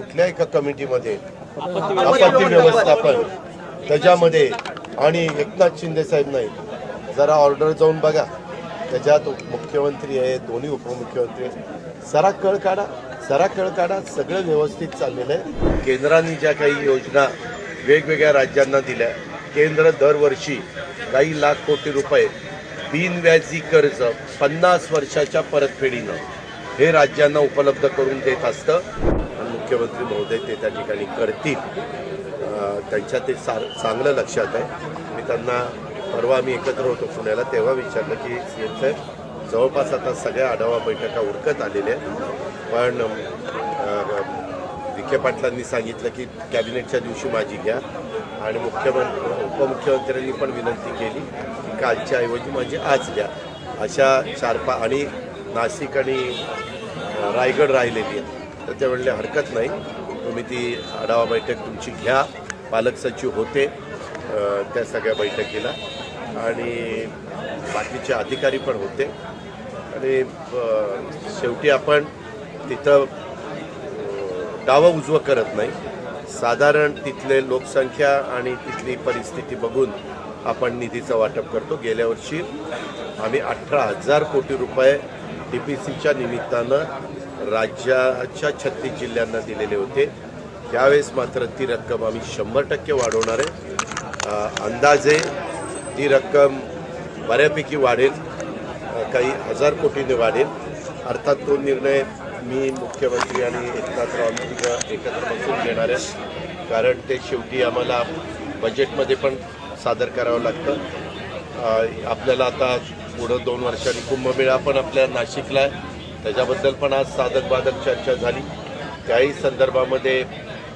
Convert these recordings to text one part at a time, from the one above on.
कुठल्या एका कमिटीमध्ये आपत्ती व्यवस्थापन त्याच्यामध्ये आणि एकनाथ शिंदे साहेब नाही, जरा ऑर्डर जाऊन बघा, त्याच्यात मुख्यमंत्री आहे, दोन्ही उपमुख्यमंत्री, जरा कळ काढा, सगळं व्यवस्थित चाललेलं आहे. केंद्राने ज्या काही योजना वेगवेगळ्या राज्यांना दिल्या, केंद्र दरवर्षी काही लाख कोटी रुपये बिनव्याजी कर्ज 50 वर्षाच्या परतफेडीनं हे राज्यांना उपलब्ध करून देत असतं आणि मुख्यमंत्री महोदय ते त्या ठिकाणी करतील. त्यांच्या ते चांगलं लक्षात आहे. मी त्यांना परवा आम्ही एकत्र होतो पुण्याला, तेव्हा विचारलं की सीएम साहेब जवळपास आता सगळ्या आढावा बैठका उरकत आलेल्या आहेत, पण विखे पाटलांनी सांगितलं की कॅबिनेटच्या दिवशी माझी घ्या आणि उपमुख्यमंत्र्यांनी पण विनंती केली की कालच्या ऐवजी माझी आज घ्या. अशा 4-5 आणि नाशिक आणि रायगड राहिलेली आहे, तर ते म्हणले हरकत नाही, तुम्ही ती आढावा बैठक तुमची घ्या. पालक सचिव होते त्या सगळ्या बैठकीला आणि बाकीचे अधिकारी पण होते आणि शेवटी आपण तिथं डावं उजवं करत नाही, साधारण तिथले लोकसंख्या आणि तिथली परिस्थिती बघून आपण निधीचं वाटप करतो. गेल्या वर्षी आम्ही 18,000 कोटी रुपये DPCच्या निमित्तानं राज्याच्या 36 जिल्ह्यांना दिलेले होते. त्यावेळेस मात्र ती रक्कम आम्ही 100% वाढवणार आहे. अंदाजे ती रक्कम बऱ्यापैकी वाढेल, काही 1000 कोटीने वाढेल. अर्थात तो निर्णय मी मुख्यमंत्री आणि एकनाथराव एकत्र बसून घेणार आहे, कारण ते शेवटी आम्हाला बजेटमध्ये पण सादर करावं लागतं. आपल्याला आता पुढं 2 वर्षांनी कुंभमेळा पण आपल्या नाशिकला आहे, त्याच्याबद्दल पण आज साधक बाधक चर्चा झाली. त्याही संदर्भामध्ये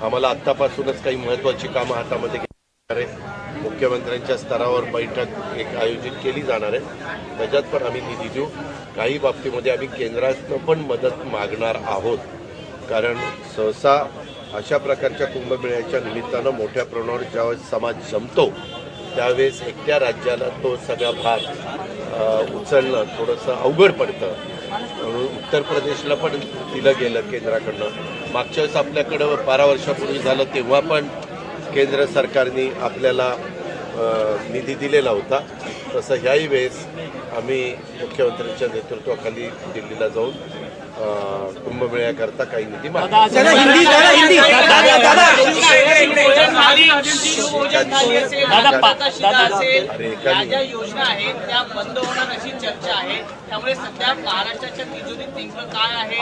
आम्हाला आत्तापासूनच काही महत्त्वाची कामं हातामध्ये घेणार आहे. मुख्यमंत्र्यांच्या स्तरावर बैठक एक आयोजित केली जाणार आहे, त्याच्यात पण आम्ही निधी देऊ. काही बाबतीमध्ये आम्ही केंद्रातनं पण मदत मागणार आहोत, कारण सहसा अशा प्रकारच्या कुंभमेळ्याच्या निमित्तानं मोठ्या प्रमाणावर ज्यावेळेस समाज जमतो त्यावेळेस एकट्या राज्याला तो सगळा भार उचलणं थोडंसं अवघड पडतं. म्हणून उत्तर प्रदेशला पण दिलं गेलं केंद्राकडनं. मागच्या वेळेस आपल्याकडं 12 वर्षापूर्वी झालं तेव्हा पण केंद्र सरकारने आपल्याला निधी दिलेला होता. तसं ह्याही वेळेस आम्ही मुख्यमंत्र्यांच्या नेतृत्वाखाली दिल्लीला जाऊन कुंभमेळ्याकरता काही निधी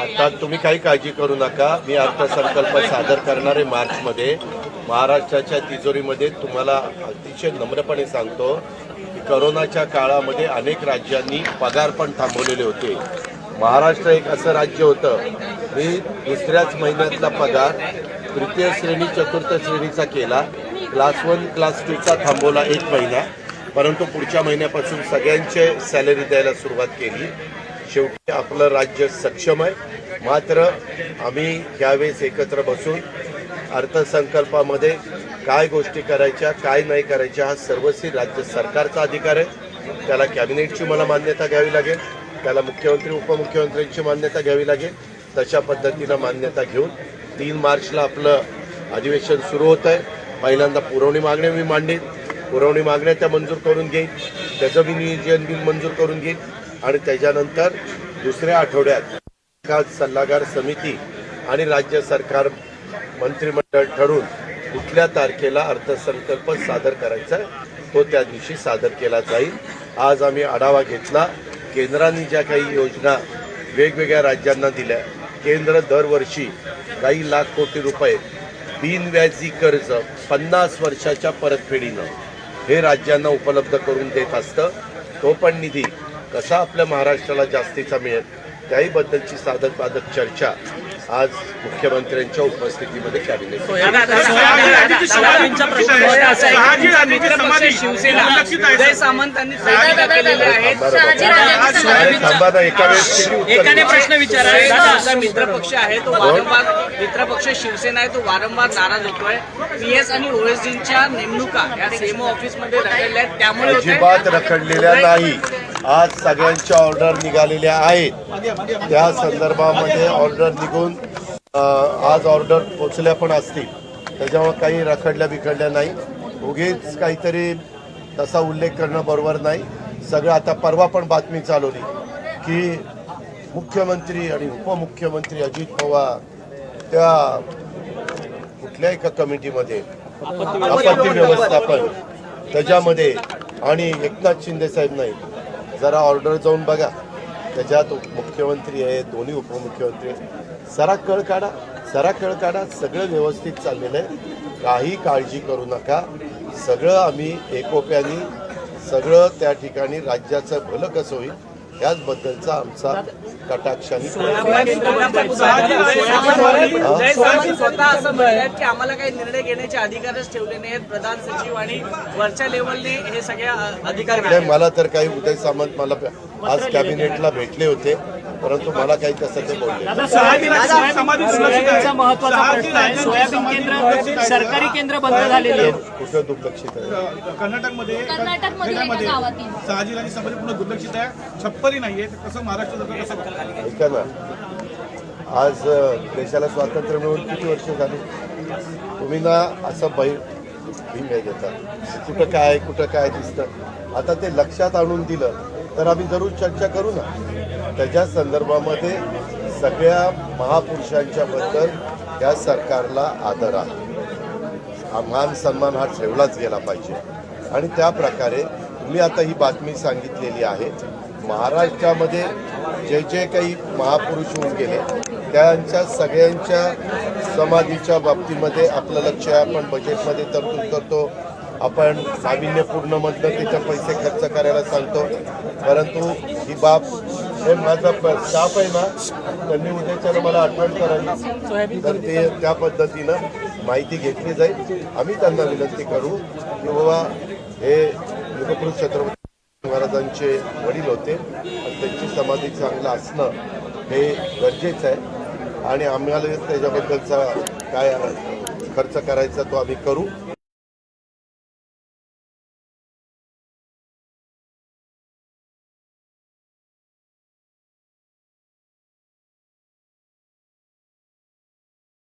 आता तुम्ही काही काळजी करू नका. मी अर्थसंकल्प सादर करणार आहे मार्चमध्ये. महाराष्ट्राच्या तिजोरीमध्ये तुम्हाला अतिशय नम्रपणे सांगतो की करोनाच्या काळामध्ये अनेक राज्यांनी पगार पण थांबवलेले होते. महाराष्ट्र एक असं राज्य होतं, मी दुसऱ्याच महिन्यातला पगार तृतीय श्रेणी चतुर्थ श्रेणीचा केला, क्लास 1 क्लास 2चा थांबवला 1 महिना, परंतु पुढच्या महिन्यापासून सगळ्यांचे सॅलरी द्यायला सुरुवात केली. शेवटी आपलं राज्य सक्षम आहे. मात्र आम्ही यावेळेस एकत्र बसून अर्थसंकल्पामध्ये काय गोष्टी करायच्या काय नाही करायच्या हा सर्वस्वी राज्य सरकारचा अधिकार आहे. त्याला कॅबिनेटची मला मान्यता घ्यावी लागेल, त्याला मुख्यमंत्री उपमुख्यमंत्र्यांची मान्यता घ्यावी लागेल. तशा पद्धतीनं मान्यता घेऊन 3 मार्चला आपलं अधिवेशन सुरू होतं आहे. पहिल्यांदा पुरवणी मागण्या मी मांडेन, पुरवणी मागण्या त्या मंजूर करून घेईन, त्याचं मी नियोजन बिल मंजूर करून घेईन आणि त्याच्यानंतर दुसऱ्या आठवड्यात सल्लागार समिती आणि राज्य सरकार मंत्रिमंडळ ठरवून कुठल्या तारखेला अर्थसंकल्प सादर करायचा तो त्या दिवशी सादर केला जाईल. आज आम्ही आढावा घेतला. केंद्राने ज्या काही योजना वेगवेगळ्या राज्यांना दिल्या, केंद्र दरवर्षी काही लाख कोटी रुपये बिनव्याजी कर्ज 50 वर्षाच्या परतफेडीनं हे राज्यांना उपलब्ध करून देत असतं. तो पण निधी कसा आपल्या महाराष्ट्राला जास्तीचा मिळेल त्याही बद्दलची साधक बाधक चर्चा आज मुख्यमंत्र्यांच्या उपस्थितीमध्ये कॅबिनेट. एकाने प्रश्न विचारला. मित्रपक्ष आहे तो वारंवार मित्रपक्ष शिवसेना आहे तो वारंवार नाराज होतोय. PS आणि OSDच्या नेमणुका या सेम ऑफिसमध्ये रखडल्या आहेत, त्यामुळे अजिबात रखडलेल्या नाही. आज सगळ्यांच्या ऑर्डर निघालेल्या आहेत. त्या संदर्भामध्ये ऑर्डर निघून आज ऑर्डर पोचल्या पण असतील, त्याच्यामुळे काही रखडल्या बिखडल्या नाही. उगीच काहीतरी तसा उल्लेख करणं बरोबर नाही. सगळं आता परवा पण बातमी चालवली की मुख्यमंत्री आणि उपमुख्यमंत्री अजित पवार त्या कुठल्या एका कमिटीमध्ये आपत्ती व्यवस्थापन त्याच्यामध्ये, आणि एकनाथ शिंदे साहेब नाही. जरा ऑर्डर जाऊन बघा, त्याच्यात मुख्यमंत्री आहे, दोन्ही उपमुख्यमंत्री आहे. सरा कळ काढा. सगळं व्यवस्थित चाललेलं आहे. काही काळजी करू नका. सगळं आम्ही एकोप्याने सगळं त्या ठिकाणी राज्याचं भलं कसं होईल याचबद्दलचा आमचा कटाक्षाने जय सावंत स्वतः असं म्हणतात की आम्हाला काही निर्णय घेण्याचे अधिकारच ठेवले नाहीत. प्रधान सचिव आणि वरच्या लेवलने हे सगळे अधिकार नाही. मला तर काही उदय सामंत मला आज कॅबिनेटला भेटले होते, परंतु मला काही तसं ते बोलले. महत्वाचा प्रश्न आहे. सोयाबीन केंद्र सरकारी केंद्र बंद झालेली आहे. कुठं दुर्लक्षित आहे? कर्नाटकमध्ये शहाजीराजे समाज पूर्ण दुर्लक्षित आहे. छप्परी नाहीये. कसं महाराष्ट्र सरकार कसं बघतं? ऐका ना, आज देशाला स्वातंत्र्य मिळून किती वर्ष झाली? तुम्ही ना असं भीम देता कुठं काय दिसतं. आता ते लक्षात आणून दिलं तर आम्ही जरूर चर्चा करू ना. त्याच्या संदर्भामध्ये सगळ्या महापुरुषांच्या बद्दल या सरकारला आदर आहे. मान सन्मान हा ठेवलाच गेला पाहिजे. आणि त्या प्रकारे तुम्ही आता ही बातमी सांगितलेली आहे. महाराष्ट्रामध्ये जे जे काही महापुरुष होऊन गेले त्यांच्या सगळ्यांच्या समाधीच्या बाबतीमध्ये आपलं लक्ष आहे. आपण बजेटमध्ये तरतूद करतो. आपण नाविन्यपूर्णमधनं त्याचे पैसे खर्च करायला सांगतो. परंतु ही बाब हे माझा स्टाफ आहे ना, त्यांनी उद्याच्याला मला आठवण करावी, तर ते त्या पद्धतीनं माहिती घेतली जाईल. आम्ही त्यांना विनंती करू की बाबा हे युगपुरुष छत्रपती महाराजांचे वडील होते आणि त्यांची समाधी चांगलं असणं हे गरजेचं आहे. आणि आम्हाला त्याच्याबद्दलचा काय खर्च करायचा तो आम्ही करू.